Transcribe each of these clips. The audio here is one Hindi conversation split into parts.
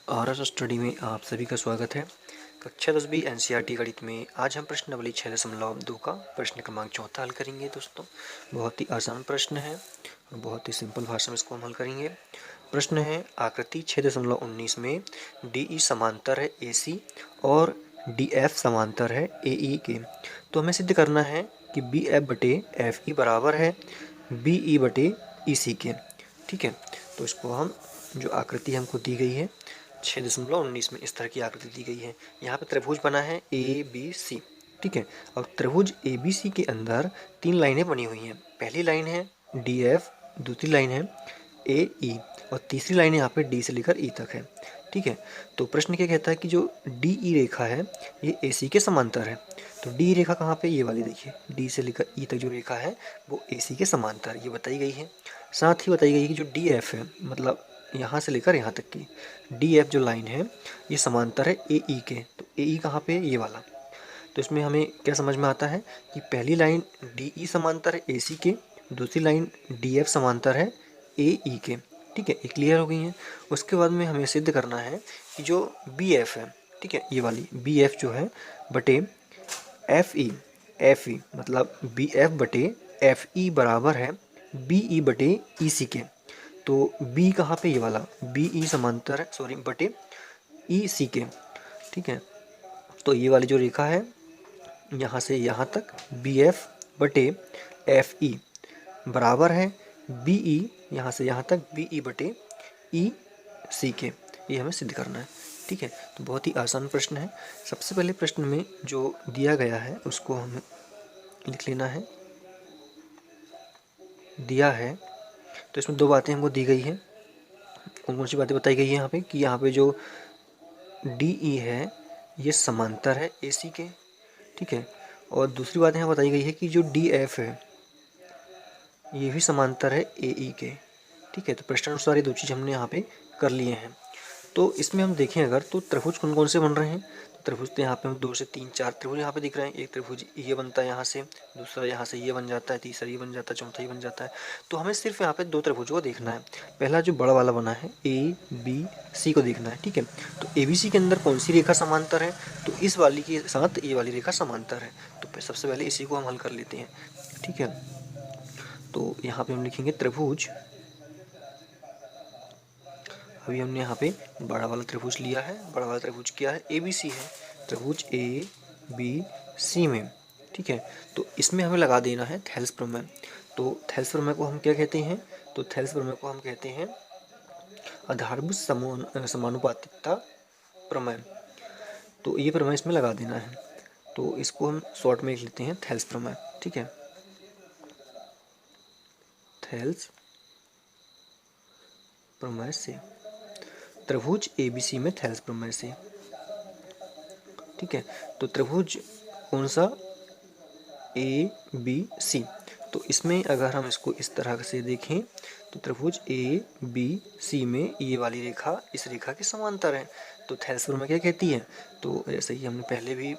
आरएस स्टडी में आप सभी का स्वागत है। कक्षा 10वीं एनसीईआरटी गणित में आज हम प्रश्नावली 6.2 का प्रश्न क्रमांक 4 हल करेंगे। दोस्तों, बहुत ही आसान प्रश्न है और बहुत ही सिंपल भाषा में इसको हम हल करेंगे। प्रश्न है, आकृति 6.19 में DE समांतर है AC और DF समांतर है AE के, तो हमें सिद्ध करना है कि BF बटे FE बराबर है BE बटे EC के। ठीक है, तो इसको हम जो आकृति हमको दी गई है 6.19 में इस तरह की आकृति दी गई है। यहाँ पे त्रिभुज बना है ABC। ठीक है, और त्रिभुज ABC के अंदर 3 लाइनें बनी हुई हैं। पहली लाइन है DF, दूसरी लाइन है AE और तीसरी लाइन यहाँ पे D से लेकर E तक है। ठीक है, तो प्रश्न क्या कहता है कि जो DE रेखा है ये AC के समांतर है। तो D रेखा कहाँ पे, ये वाली देखिए, D से लेकर E तक जो रेखा है वो AC के समांतर ये बताई गई है। साथ ही बताई गई है कि जो DF है, मतलब यहाँ से लेकर यहाँ तक की DF जो लाइन है ये समांतर है AE के। तो AE कहाँ पे, ये वाला। तो इसमें हमें क्या समझ में आता है कि पहली लाइन DE समांतर है AC के, दूसरी लाइन DF समांतर है AE के। ठीक है, ये क्लियर हो गई है। उसके बाद में हमें सिद्ध करना है कि जो BF है, ठीक है, ये वाली BF जो है बटे FE मतलब BF बटे FE बराबर है BE बटे EC के। तो B कहाँ पे, ये वाला BE समांतर है, सॉरी, बटे EC के। ठीक है, तो ये वाली जो रेखा है यहाँ से यहाँ तक BF बटे FE बराबर है BE, यहाँ से यहाँ तक BE बटे EC के। ये हमें सिद्ध करना है। ठीक है, तो बहुत ही आसान प्रश्न है। सबसे पहले प्रश्न में जो दिया गया है उसको हमें लिख लेना है। दिया है तो इसमें दो बातें हमको दी गई है। कौन कौन सी बातें बताई गई है यहाँ पे कि यहाँ पे जो DE है ये समांतर है AC के। ठीक है, और दूसरी बात यहाँ बताई गई है कि जो DF है ये भी समांतर है AE के। ठीक है, तो प्रश्नानुसार ये दो चीज़ हमने यहाँ पे कर लिए हैं। तो इसमें हम देखें अगर तो त्रिभुज कौन कौन से बन रहे हैं, तो त्रिभुज तो यहाँ पे हम 2 से 3 4 त्रिभुज यहाँ पे दिख रहे हैं। एक त्रिभुज ये बनता है यहाँ से, दूसरा यहाँ से ये बन जाता है, तीसरा ये बन जाता है, चौथा ये बन जाता है। तो हमें सिर्फ यहाँ पे 2 त्रिभुजों को देखना है। पहला जो बड़ा वाला बना है ABC को देखना है। ठीक है, तो ABC के अंदर कौन सी रेखा समांतर है, तो इस वाली के साथ ये वाली रेखा समांतर है। तो सबसे पहले इसी को हम हल कर लेते हैं। ठीक है, तो यहाँ पे हम लिखेंगे त्रिभुज, अभी हमने यहाँ पे बड़ा वाला त्रिभुज लिया है। बड़ा वाला त्रिभुज क्या है, ABC है, त्रिभुज ABC में। ठीक है, तो इसमें हमें लगा देना है थेल्स प्रमेय। तो थेल्स प्रमेय को हम क्या कहते हैं, तो थेल्स प्रमेय को हम कहते हैं आधारभूत समानुपातिकता प्रमेय। तो ये प्रमेय इसमें लगा देना है। तो इसको हम शॉर्ट में लिख लेते हैं थेल्स प्रमेय। ठीक है, थेल्स प्रमेय से, त्रिभुज ABC में थेल्स प्रमेय से। ठीक है, तो त्रिभुज कौन सा, ABC। तो इसमें अगर हम इसको इस तरह से देखें तो त्रिभुज ABC में ये वाली रेखा इस रेखा के समांतर है। तो थेल्स प्रमेय क्या कहती है, तो जैसे ही हमने पहले भी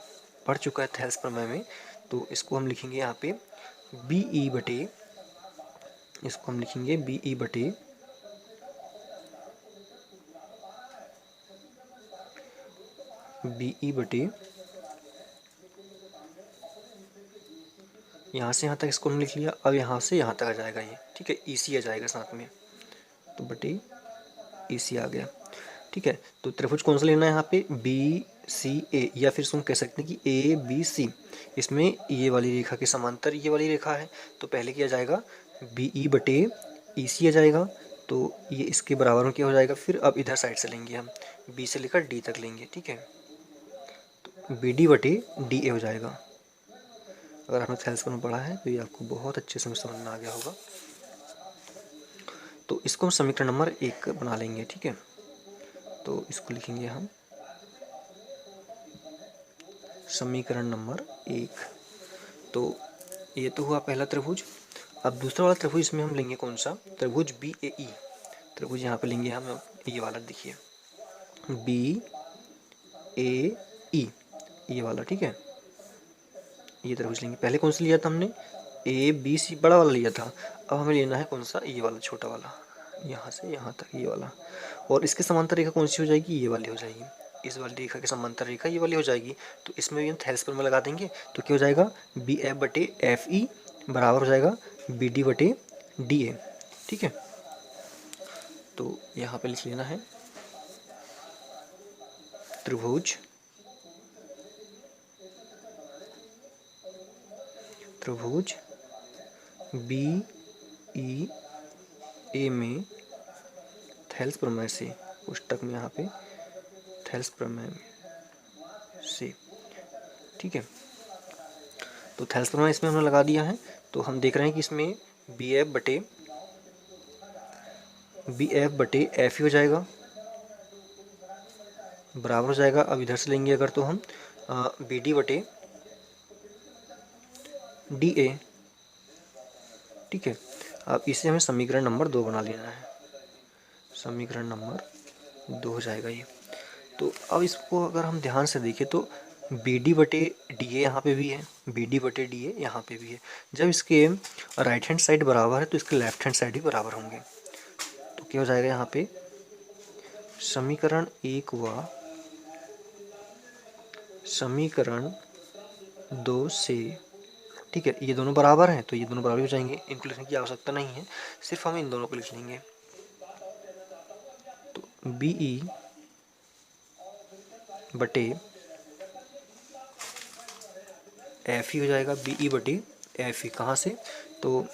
पढ़ चुका है थेल्स प्रमेय में, तो इसको हम लिखेंगे यहाँ पे BE बटे, इसको हम लिखेंगे BE बटे यहाँ से यहाँ तक इसको हम लिख लिया। अब यहाँ से यहाँ तक आ जाएगा ये। ठीक है, EC आ जाएगा साथ में, तो बटे EC आ गया। ठीक है, तो त्रिभुज कौन सा लेना है यहाँ पे, BCA, या फिर इसको हम कह सकते हैं कि ABC। इसमें ये वाली रेखा के समांतर ये वाली रेखा है। तो पहले क्या जाएगा, BE बटे EC आ जाएगा। तो ये इसके बराबर में क्या हो जाएगा, फिर अब इधर साइड से लेंगे हम, B से लेकर D तक लेंगे। ठीक है, तो BD बटे DA हो जाएगा। अगर आपने थेल्स प्रमेय पढ़ा है तो ये आपको बहुत अच्छे से समझ में आ गया होगा। तो इसको हम समीकरण नंबर 1 बना लेंगे। ठीक है, तो इसको लिखेंगे हम समीकरण नंबर 1। तो ये तो हुआ पहला त्रिभुज। अब दूसरा वाला त्रिभुज इसमें हम लेंगे कौन सा, त्रिभुज BAE। त्रिभुज यहाँ पे लेंगे हम ये वाला, देखिए BAE, ये वाला। ठीक है, ये त्रिभुज लेंगे। पहले कौन सा लिया था हमने, ABC बड़ा वाला लिया था। अब हमें लेना है कौन सा, ये वाला छोटा वाला। यहाँ से यहाँ तक ये वाला, और इसके समांतर रेखा कौन सी हो जाएगी, ये वाली हो जाएगी। इस वाली रेखा के समांतर रेखा ये वाली हो जाएगी। तो इसमें भी हम थेल्स प्रमेय लगा देंगे, तो क्या हो जाएगा, बी एफ बटे एफ ई बराबर हो जाएगा बी डी बटे डी ए। ठीक है, तो यहाँ पे लिख लेना है त्रिभुज बी ई ए में थेल्स प्रमेय से, पुस्तक में यहाँ पे थेल्स प्रमेय से। ठीक है, तो थेल्स प्रमेय इसमें हमने लगा दिया है। तो हम देख रहे हैं कि इसमें बी एफ बटे एफ ही हो जाएगा, बराबर हो जाएगा। अब इधर से लेंगे अगर तो हम बी डी बटे डी ए। ठीक है, अब इसे हमें समीकरण नंबर 2 बना लेना है, समीकरण नंबर 2 हो जाएगा ये। तो अब इसको अगर हम ध्यान से देखें तो बी डी बटे डी ए यहाँ पे भी है, बी डी बटे डी ए यहाँ पे भी है। जब इसके राइट हैंड साइड बराबर है तो इसके लेफ्ट हैंड साइड भी बराबर होंगे। तो क्या हो जाएगा यहाँ पे, समीकरण 1 व समीकरण 2 से, ठीक है, ये दोनों बराबर हैं तो ये दोनों बराबर हो जाएंगे, इनको लिखने की आवश्यकता नहीं है, सिर्फ हम इन दोनों को लिख लेंगे। तो बी ई बटे एफ ई हो जाएगा, बी ई बटे एफ ई कहाँ से, तो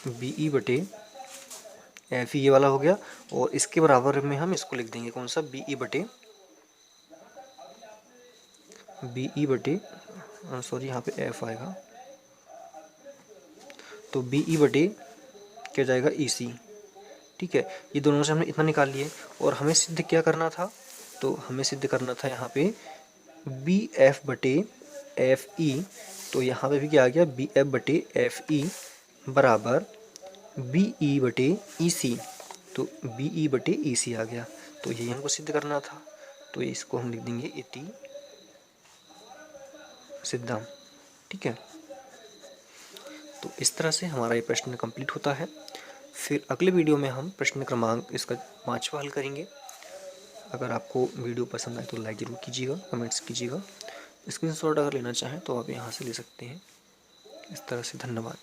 बी ई बटे एफ ई ये वाला हो गया, और इसके बराबर में हम इसको लिख देंगे कौन सा, बी ई बटे सॉरी यहाँ पे एफ आएगा, तो बी ई बटे क्या जाएगा ई सी। ठीक है, ये दोनों से हमने इतना निकाल लिए, और हमें सिद्ध क्या करना था, तो हमें सिद्ध करना था यहाँ पे बी एफ बटे एफ ई। तो यहाँ पे भी क्या आ गया, बी एफ बटे एफ ई बराबर बी ई बटे ई सी। तो बी ई बटे ई सी आ गया, तो यही हमको सिद्ध करना था। तो इसको हम लिख देंगे इति सिद्धम। ठीक है, तो इस तरह से हमारा ये प्रश्न कंप्लीट होता है। फिर अगले वीडियो में हम प्रश्न क्रमांक इसका 5वां हल करेंगे। अगर आपको वीडियो पसंद आए तो लाइक ज़रूर कीजिएगा, कमेंट्स कीजिएगा। स्क्रीनशॉट अगर लेना चाहें तो आप यहाँ से ले सकते हैं। इस तरह से धन्यवाद।